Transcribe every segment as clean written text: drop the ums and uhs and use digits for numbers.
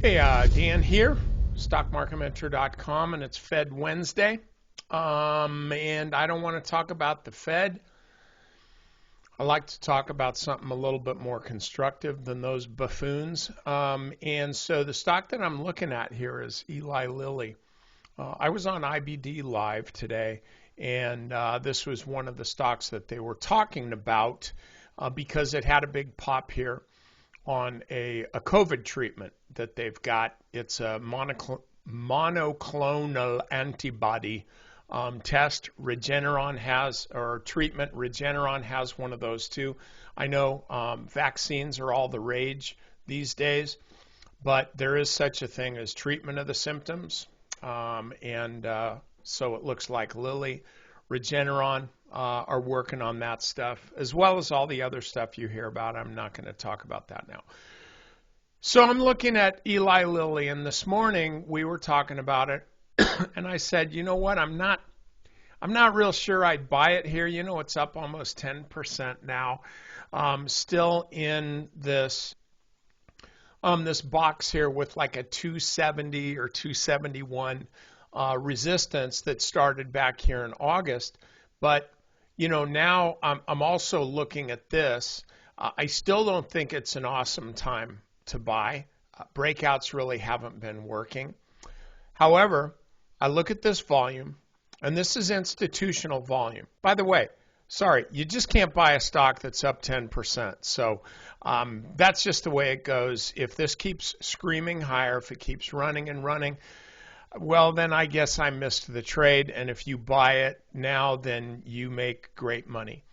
Hey, Dan here, stockmarketmentor.com, and it's Fed Wednesday. And I don't want to talk about the Fed. I like to talk about something a little bit more constructive than those buffoons. And so the stock that I'm looking at here is Eli Lilly. I was on IBD Live today, and this was one of the stocks that they were talking about because it had a big pop here on a COVID treatment that they've got. It's a monoclonal antibody test. Regeneron has, or treatment, Regeneron has one of those too. I know vaccines are all the rage these days, but there is such a thing as treatment of the symptoms. So it looks like Lilly, Regeneron are working on that stuff, as well as all the other stuff you hear about. I'm not going to talk about that now. So I'm looking at Eli Lilly, and this morning we were talking about it, and I said, you know what, I'm not real sure I'd buy it here. You know, it's up almost 10% now. Still in this box here with like a 270 or 271 resistance that started back here in August. But you know, now I'm also looking at this. I still don't think it's an awesome time to buy. Breakouts really haven't been working. However, I look at this volume, and this is institutional volume. By the way, sorry, you just can't buy a stock that's up 10%. So that's just the way it goes. If this keeps screaming higher, if it keeps running and running, well, then I guess I missed the trade, and if you buy it now, then you make great money.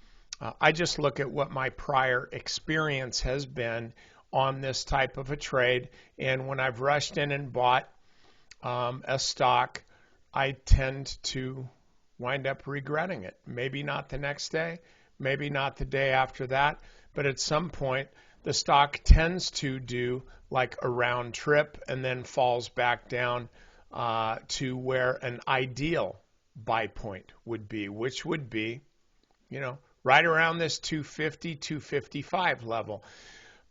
I just look at what my prior experience has been on this type of a trade, and when I've rushed in and bought a stock, I tend to wind up regretting it. Maybe not the next day, maybe not the day after that, but at some point, the stock tends to do like a round trip and then falls back down to where an ideal buy point would be, which would be, you know, right around this 250, 255 level.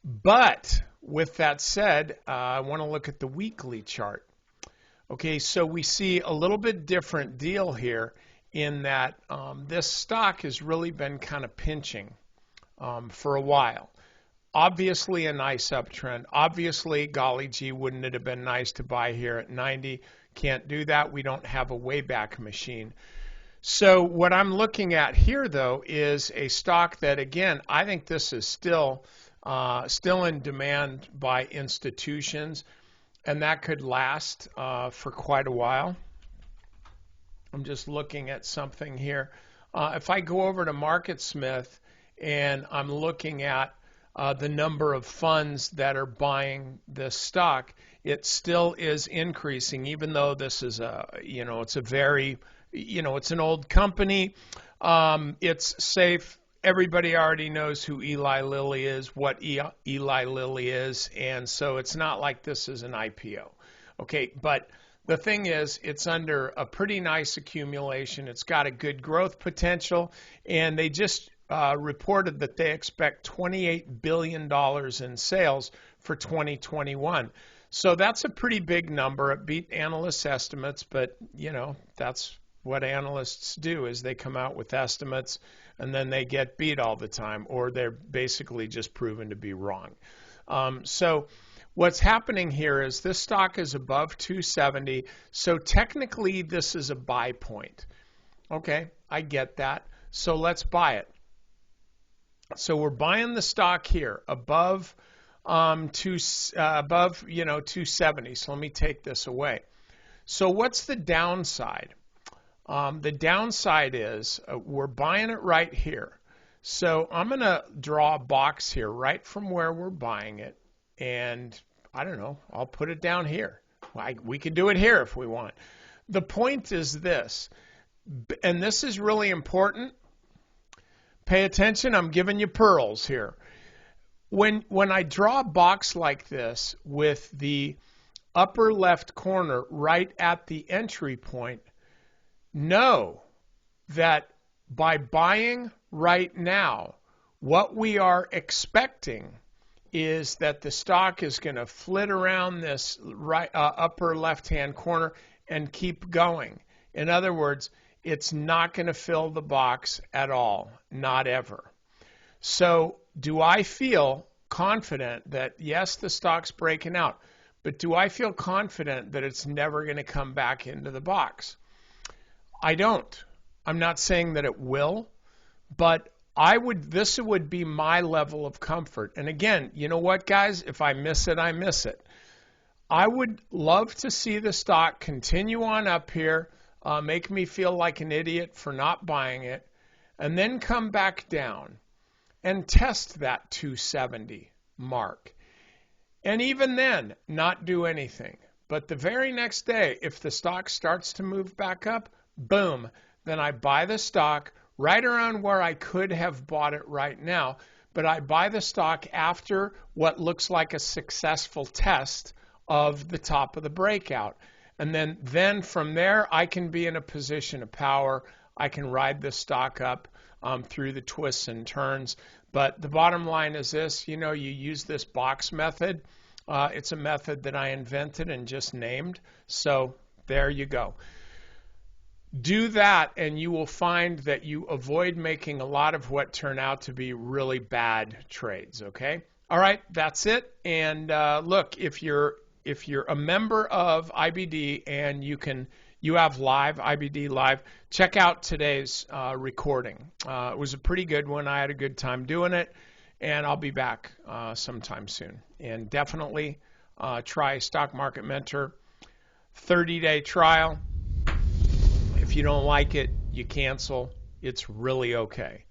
But with that said, I want to look at the weekly chart. Okay, so we see a little bit different deal here in that this stock has really been kind of pinching for a while. Obviously a nice uptrend. Obviously, golly gee, wouldn't it have been nice to buy here at 90? Can't do that. We don't have a Wayback Machine. So what I'm looking at here, though, is a stock that, again, I think this is still in demand by institutions, and that could last for quite a while. I'm just looking at something here. If I go over to MarketSmith and I'm looking at the number of funds that are buying this stock, it still is increasing, even though this is it's a very, it's an old company. It's safe. Everybody already knows who Eli Lilly is, what Eli Lilly is, and so it's not like this is an IPO. Okay, but the thing is, it's under a pretty nice accumulation. It's got a good growth potential, and they just reported that they expect $28 billion in sales for 2021. So that's a pretty big number. It beat analysts' estimates, but you know, that's what analysts do, is they come out with estimates and then they get beat all the time, or they're basically just proven to be wrong. So what's happening here is this stock is above 270, so technically this is a buy point. Okay, I get that. So let's buy it. So we're buying the stock here above 270. So let me take this away. So what's the downside? The downside is we're buying it right here. So I'm going to draw a box here right from where we're buying it, and I don't know, I'll put it down here. We can do it here if we want. The point is this, and this is really important. Pay attention, I'm giving you pearls here. When I draw a box like this with the upper left corner right at the entry point, know that by buying right now, what we are expecting is that the stock is going to flit around this right upper left-hand corner and keep going. In other words, it's not going to fill the box at all, not ever. So do I feel confident that, yes, the stock's breaking out, but do I feel confident that it's never going to come back into the box? I don't. I'm not saying that it will, but this would be my level of comfort. And again, you know what, guys? If I miss it, I miss it. I would love to see the stock continue on up here, make me feel like an idiot for not buying it, and then come back down and test that 270 mark. And even then, not do anything. But the very next day, if the stock starts to move back up, boom, then I buy the stock right around where I could have bought it right now. But I buy the stock after what looks like a successful test of the top of the breakout. And then from there, I can be in a position of power. I can ride the stock up through the twists and turns. But the bottom line is this, you use this box method. It's a method that I invented and just named. So there you go. Do that and you will find that you avoid making a lot of what turn out to be really bad trades, okay? All right, that's it. And look, if you're a member of IBD and you have live IBD live, check out today's recording. It was a pretty good one. I had a good time doing it, and I'll be back sometime soon. And definitely try Stock Market Mentor 30-day trial. If you don't like it, you cancel. It's really okay.